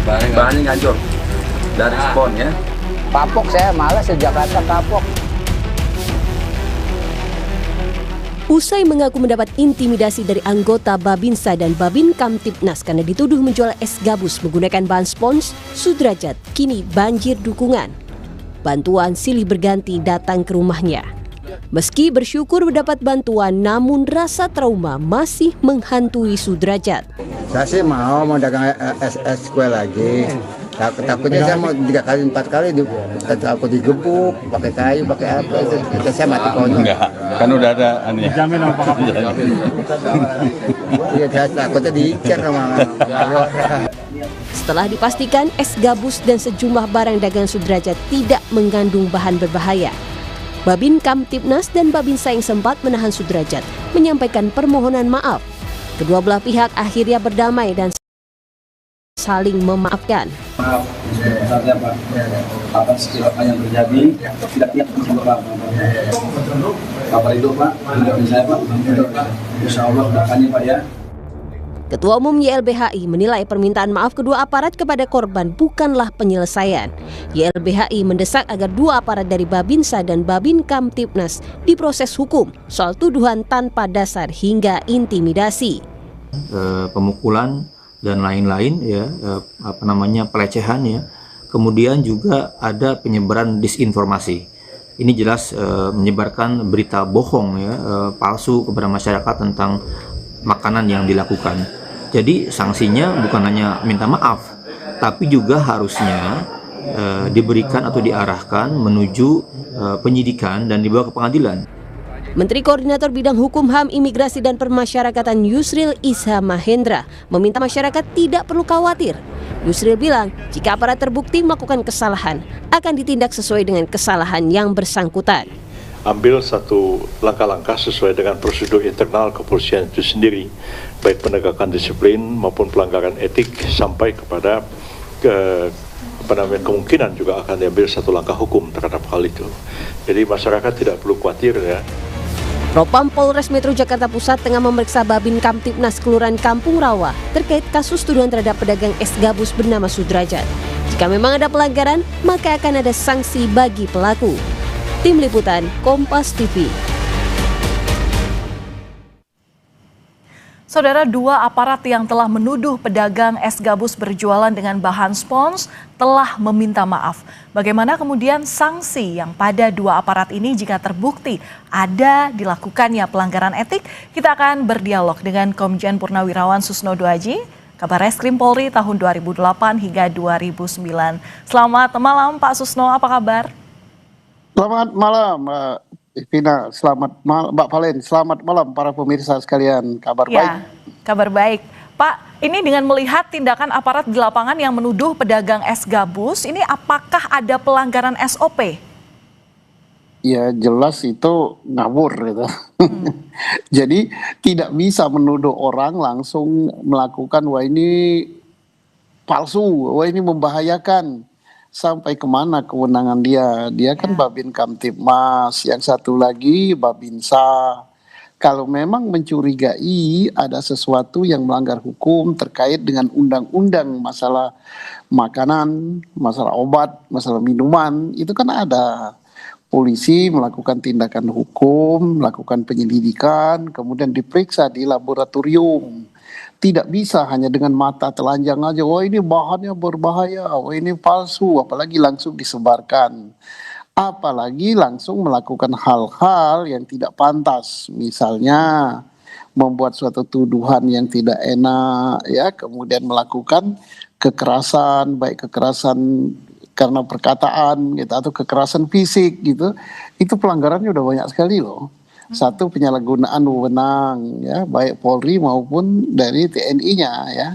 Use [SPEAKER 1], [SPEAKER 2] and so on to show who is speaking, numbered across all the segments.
[SPEAKER 1] Bahannya ngancur dari spon ya.
[SPEAKER 2] Kapok saya, malas sejak Jakarta kapok.
[SPEAKER 3] Usai mengaku mendapat intimidasi dari anggota Babinsa dan Babin Kamtibnas karena dituduh menjual es gabus menggunakan bahan spons, Sudrajat kini banjir dukungan. Bantuan silih berganti datang ke rumahnya. Meski bersyukur mendapat bantuan, namun rasa trauma masih menghantui Sudrajat.
[SPEAKER 2] Saya sih mau dagang es kue lagi. Takutnya saya mau 3 kali 4 kali aku digebuk pakai kayu pakai apa itu saya mati konyol.
[SPEAKER 1] Enggak, kan udah ada aneh.
[SPEAKER 4] Jamin apa?
[SPEAKER 2] Iya, saya takutnya diicar sama.
[SPEAKER 3] Setelah dipastikan es gabus dan sejumlah barang dagangan Sudrajat tidak mengandung bahan berbahaya, Babin Kamtibnas dan Babinsa yang sempat menahan Sudrajat menyampaikan permohonan maaf. Kedua belah pihak akhirnya berdamai dan saling memaafkan.
[SPEAKER 5] Maaf sebesar-besarnya Pak atas apa yang terjadi, tidak ingat Bapak. Kabar itu Pak, tidak saya Pak. Insya Allah doakannya Pak ya.
[SPEAKER 3] Ketua Umum YLBHI menilai permintaan maaf kedua aparat kepada korban bukanlah penyelesaian. YLBHI mendesak agar dua aparat dari Babinsa dan Babin Kamtibnas diproses hukum soal tuduhan tanpa dasar hingga intimidasi.
[SPEAKER 6] Pemukulan dan lain-lain ya, pelecehan ya. Kemudian juga ada penyebaran disinformasi. Ini jelas menyebarkan berita bohong ya, palsu kepada masyarakat tentang makanan yang dilakukan. Jadi sanksinya bukan hanya minta maaf, tapi juga harusnya diberikan atau diarahkan menuju penyidikan dan dibawa ke pengadilan.
[SPEAKER 3] Menteri Koordinator Bidang Hukum HAM, Imigrasi dan Permasyarakatan Yusril Isha Mahendra meminta masyarakat tidak perlu khawatir. Yusril bilang, jika aparat terbukti melakukan kesalahan, akan ditindak sesuai dengan kesalahan yang bersangkutan.
[SPEAKER 7] Ambil satu langkah-langkah sesuai dengan prosedur internal kepolisian itu sendiri, baik penegakan disiplin maupun pelanggaran etik sampai kepada kemungkinan juga akan diambil satu langkah hukum terhadap hal itu. Jadi masyarakat tidak perlu khawatir ya.
[SPEAKER 3] Propam Polres Metro Jakarta Pusat tengah memeriksa Babin Kamtibnas Kelurahan Kampung Rawa terkait kasus tuduhan terhadap pedagang es gabus bernama Sudrajat. Jika memang ada pelanggaran, maka akan ada sanksi bagi pelaku. Tim Liputan Kompas TV.
[SPEAKER 8] Saudara, dua aparat yang telah menuduh pedagang es gabus berjualan dengan bahan spons telah meminta maaf. Bagaimana kemudian sanksi yang pada dua aparat ini jika terbukti ada dilakukannya pelanggaran etik? Kita akan berdialog dengan Komjen Purnawirawan Susno Duaji, Kabar Reskrim Polri tahun 2008 hingga 2009. Selamat malam Pak Susno, apa kabar?
[SPEAKER 9] Selamat malam Mbak Vina, selamat malam Mbak Valen, selamat malam para pemirsa sekalian, kabar baik?
[SPEAKER 8] Kabar baik. Pak, ini dengan melihat tindakan aparat di lapangan yang menuduh pedagang es gabus, ini apakah ada pelanggaran SOP?
[SPEAKER 9] Ya jelas itu ngawur gitu. Jadi tidak bisa menuduh orang langsung melakukan wah ini palsu, wah ini membahayakan. Sampai kemana kewenangan dia? Dia kan Babin Kamtibmas, yang satu lagi Babinsa. Kalau memang mencurigai ada sesuatu yang melanggar hukum terkait dengan undang-undang masalah makanan, masalah obat, masalah minuman, itu kan ada. Polisi melakukan tindakan hukum, melakukan penyelidikan, kemudian diperiksa di laboratorium. Tidak bisa hanya dengan mata telanjang aja, wah ini bahannya berbahaya, wah ini palsu, apalagi langsung disebarkan. Apalagi langsung melakukan hal-hal yang tidak pantas, misalnya membuat suatu tuduhan yang tidak enak, ya, kemudian melakukan kekerasan, baik kekerasan karena perkataan gitu, atau kekerasan fisik gitu, itu pelanggarannya udah banyak sekali loh. Satu, penyalahgunaan wewenang ya, baik Polri maupun dari TNI-nya ya.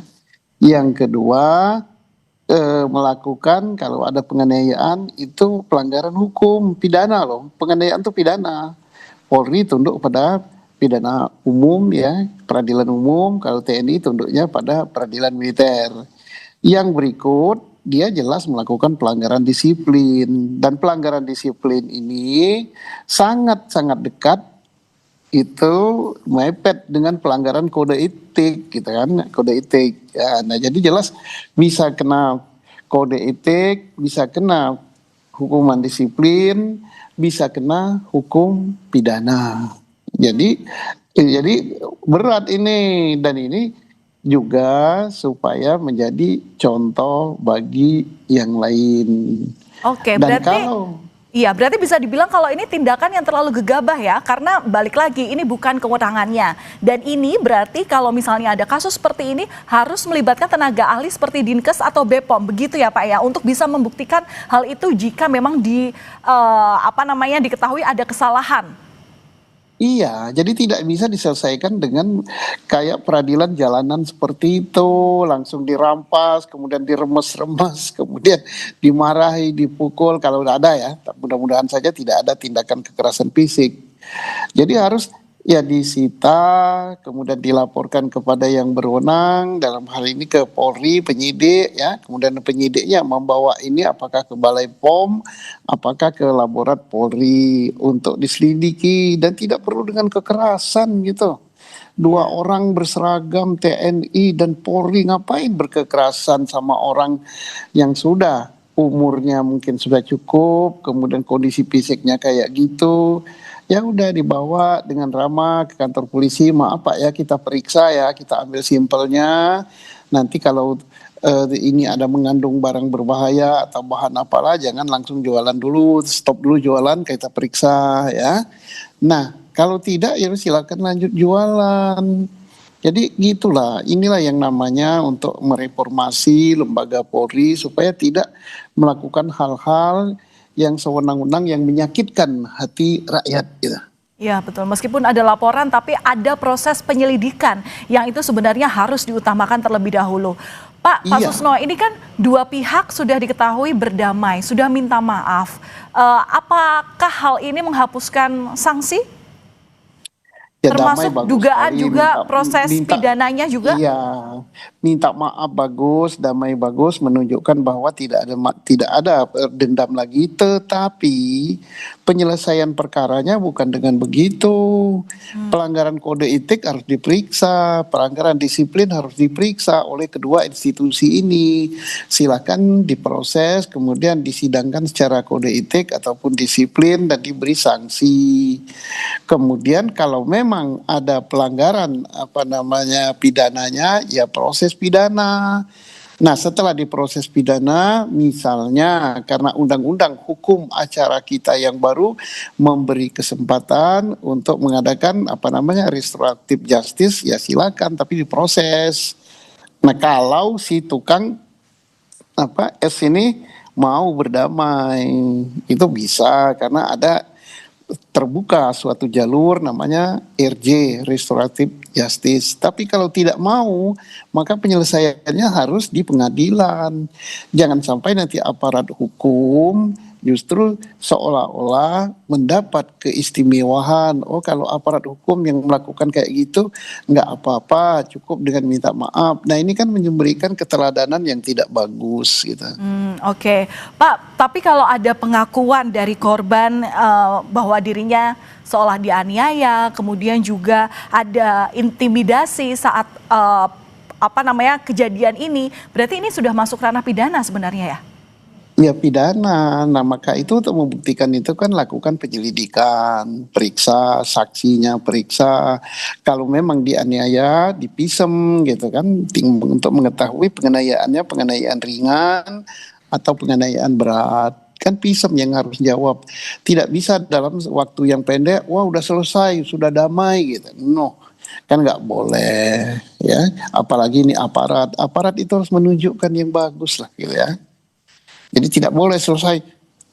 [SPEAKER 9] Yang kedua, melakukan kalau ada penganiayaan itu pelanggaran hukum pidana loh. Penganiayaan itu pidana. Polri tunduk pada pidana umum ya, peradilan umum, kalau TNI tunduknya pada peradilan militer. Yang berikut, dia jelas melakukan pelanggaran disiplin, dan pelanggaran disiplin ini sangat-sangat dekat itu mepet dengan pelanggaran kode etik gitu kan, kode etik ya. Nah jadi jelas bisa kena kode etik, bisa kena hukuman disiplin, bisa kena hukum pidana. Jadi berat ini, dan ini juga supaya menjadi contoh bagi yang lain.
[SPEAKER 8] Oke,
[SPEAKER 9] Dan
[SPEAKER 8] berarti
[SPEAKER 9] kalau
[SPEAKER 8] iya, berarti bisa dibilang kalau ini tindakan yang terlalu gegabah ya, karena balik lagi ini bukan kewenangannya. Dan ini berarti kalau misalnya ada kasus seperti ini harus melibatkan tenaga ahli seperti Dinkes atau BPOM, begitu ya Pak ya, untuk bisa membuktikan hal itu jika memang diketahui ada kesalahan.
[SPEAKER 9] iya, jadi tidak bisa diselesaikan dengan kayak peradilan jalanan seperti itu, langsung dirampas, kemudian diremes-remes, kemudian dimarahi, dipukul, kalau udah ada ya, mudah-mudahan saja tidak ada tindakan kekerasan fisik. Jadi harus ya disita, kemudian dilaporkan kepada yang berwenang, dalam hal ini ke Polri, penyidik ya, kemudian penyidiknya membawa ini apakah ke Balai POM, apakah ke Laborat Polri untuk diselidiki, dan tidak perlu dengan kekerasan gitu. Dua orang berseragam TNI dan Polri ngapain berkekerasan sama orang yang sudah umurnya mungkin sudah cukup, kemudian kondisi fisiknya kayak gitu. Ya udah dibawa dengan ramah ke kantor polisi, maaf Pak ya, kita periksa ya, kita ambil sampelnya. Nanti kalau ini ada mengandung barang berbahaya atau bahan apalah, jangan langsung jualan dulu, stop dulu jualan, kita periksa ya. Nah, kalau tidak ya silakan lanjut jualan. Jadi gitulah, inilah yang namanya untuk mereformasi lembaga Polri supaya tidak melakukan hal-hal yang sewenang-wenang yang menyakitkan hati rakyat gitu.
[SPEAKER 8] Ya betul, meskipun ada laporan tapi ada proses penyelidikan yang itu sebenarnya harus diutamakan terlebih dahulu. Pak Susno, ini kan dua pihak sudah diketahui berdamai, sudah minta maaf. Apakah hal ini menghapuskan sanksi?
[SPEAKER 9] Ya,
[SPEAKER 8] termasuk
[SPEAKER 9] damai,
[SPEAKER 8] dugaan
[SPEAKER 9] sekali.
[SPEAKER 8] juga proses pidananya juga?
[SPEAKER 9] Iya, minta maaf bagus, damai bagus, menunjukkan bahwa tidak ada dendam lagi. Tetapi penyelesaian perkaranya bukan dengan begitu. Pelanggaran kode etik harus diperiksa, pelanggaran disiplin harus diperiksa oleh kedua institusi ini. Silakan diproses, kemudian disidangkan secara kode etik ataupun disiplin dan diberi sanksi. Kemudian kalau memang ada pelanggaran pidananya, ya proses pidana. Nah, setelah diproses pidana, misalnya karena undang-undang hukum acara kita yang baru memberi kesempatan untuk mengadakan restoratif justice, ya silakan, tapi diproses. Nah, kalau si tukang S ini mau berdamai, itu bisa karena ada terbuka suatu jalur namanya RJ, Restoratif Justice. Tapi kalau tidak mau, maka penyelesaiannya harus di pengadilan. Jangan sampai nanti aparat hukum justru seolah-olah mendapat keistimewaan. Oh, kalau aparat hukum yang melakukan kayak gitu nggak apa-apa, cukup dengan minta maaf. Nah, ini kan memberikan keteladanan yang tidak bagus gitu.
[SPEAKER 8] Oke. Pak, tapi kalau ada pengakuan dari korban bahwa dirinya seolah dianiaya, kemudian juga ada intimidasi saat kejadian ini, berarti ini sudah masuk ranah pidana sebenarnya ya?
[SPEAKER 9] Ya pidana. Nah, maka itu untuk membuktikan itu kan lakukan penyelidikan, periksa saksinya, periksa. Kalau memang dianiaya, dipisem gitu kan, untuk mengetahui penganiayaan ringan atau penganiayaan berat. Kan pisem yang harus jawab. Tidak bisa dalam waktu yang pendek, wah udah selesai, sudah damai gitu. No, kan nggak boleh ya. Apalagi ini aparat itu harus menunjukkan yang bagus lah gitu ya. Jadi tidak boleh selesai,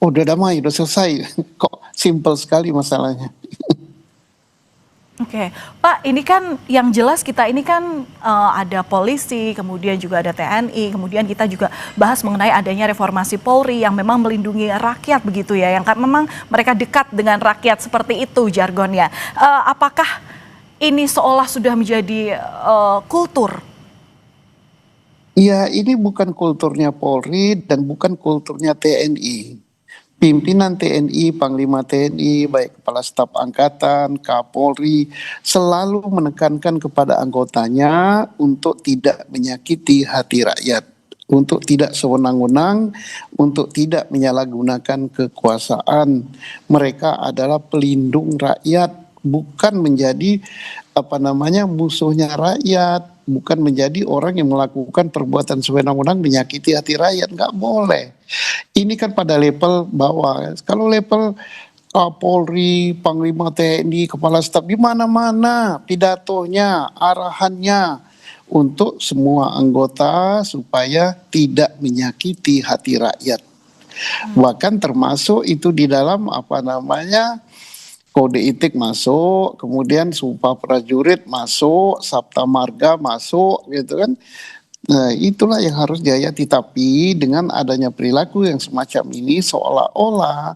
[SPEAKER 9] oh udah damai, udah selesai. Kok simple sekali masalahnya.
[SPEAKER 8] Oke, Pak, ini kan yang jelas kita ini kan ada polisi, kemudian juga ada TNI, kemudian kita juga bahas mengenai adanya reformasi Polri yang memang melindungi rakyat begitu ya, yang kan memang mereka dekat dengan rakyat seperti itu jargonnya. Apakah ini seolah sudah menjadi kultur?
[SPEAKER 9] Iya, ini bukan kulturnya Polri dan bukan kulturnya TNI. pimpinan TNI, Panglima TNI, baik Kepala Staf Angkatan, Kapolri, selalu menekankan kepada anggotanya untuk tidak menyakiti hati rakyat, untuk tidak sewenang-wenang, untuk tidak menyalahgunakan kekuasaan. Mereka adalah pelindung rakyat, bukan menjadi musuhnya rakyat, bukan menjadi orang yang melakukan perbuatan sewenang-wenang menyakiti hati rakyat. Nggak boleh. Ini kan pada level bawah. Kalau level Kapolri, Panglima TNI, Kepala Staf, di mana-mana pidatonya, arahannya untuk semua anggota supaya tidak menyakiti hati rakyat. Bahkan termasuk itu di dalam kode etik masuk, kemudian sumpah prajurit masuk, sabta marga masuk, gitu kan. Nah, itulah yang harus dihayati. Tapi dengan adanya perilaku yang semacam ini, seolah-olah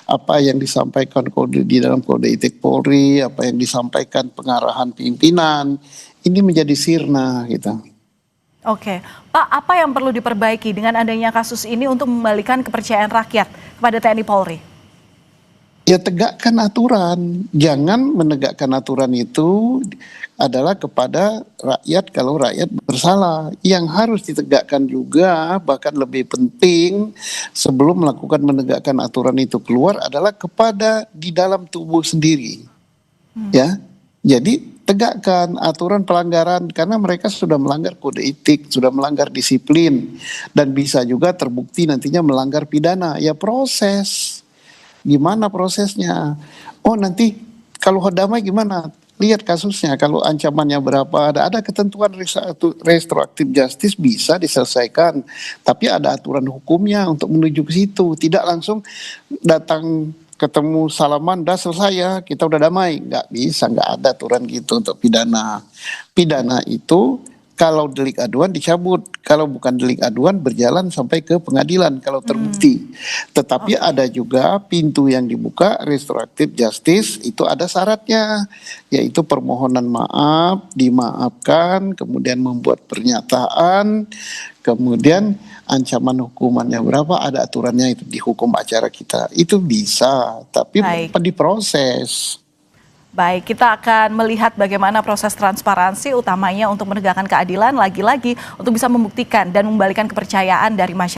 [SPEAKER 9] apa yang disampaikan di dalam kode etik Polri, apa yang disampaikan pengarahan pimpinan, ini menjadi sirna gitu.
[SPEAKER 8] Oke, Pak, apa yang perlu diperbaiki dengan adanya kasus ini untuk mengembalikan kepercayaan rakyat kepada TNI Polri?
[SPEAKER 9] Ya, tegakkan aturan. Jangan menegakkan aturan itu adalah kepada rakyat kalau rakyat bersalah. Yang harus ditegakkan juga, bahkan lebih penting sebelum menegakkan aturan itu keluar adalah kepada di dalam tubuh sendiri. Ya, jadi tegakkan aturan pelanggaran karena mereka sudah melanggar kode etik, sudah melanggar disiplin, dan bisa juga terbukti nantinya melanggar pidana. Ya, proses. Gimana prosesnya? Oh, nanti kalau damai gimana? Lihat kasusnya, kalau ancamannya berapa, ada ketentuan restoratif justice bisa diselesaikan, tapi ada aturan hukumnya untuk menuju ke situ. Tidak langsung datang ketemu salaman, dah selesai ya, kita udah damai. Nggak bisa, nggak ada aturan gitu untuk pidana. Pidana itu kalau delik aduan dicabut, kalau bukan delik aduan berjalan sampai ke pengadilan kalau terbukti. Tetapi ada juga pintu yang dibuka, restoratif justice, itu ada syaratnya, yaitu permohonan maaf, dimaafkan, kemudian membuat pernyataan, kemudian ancaman hukumannya berapa, ada aturannya itu di hukum acara kita. Itu bisa, tapi diproses.
[SPEAKER 8] Baik, kita akan melihat bagaimana proses transparansi utamanya untuk menegakkan keadilan, lagi-lagi untuk bisa membuktikan dan mengembalikan kepercayaan dari masyarakat.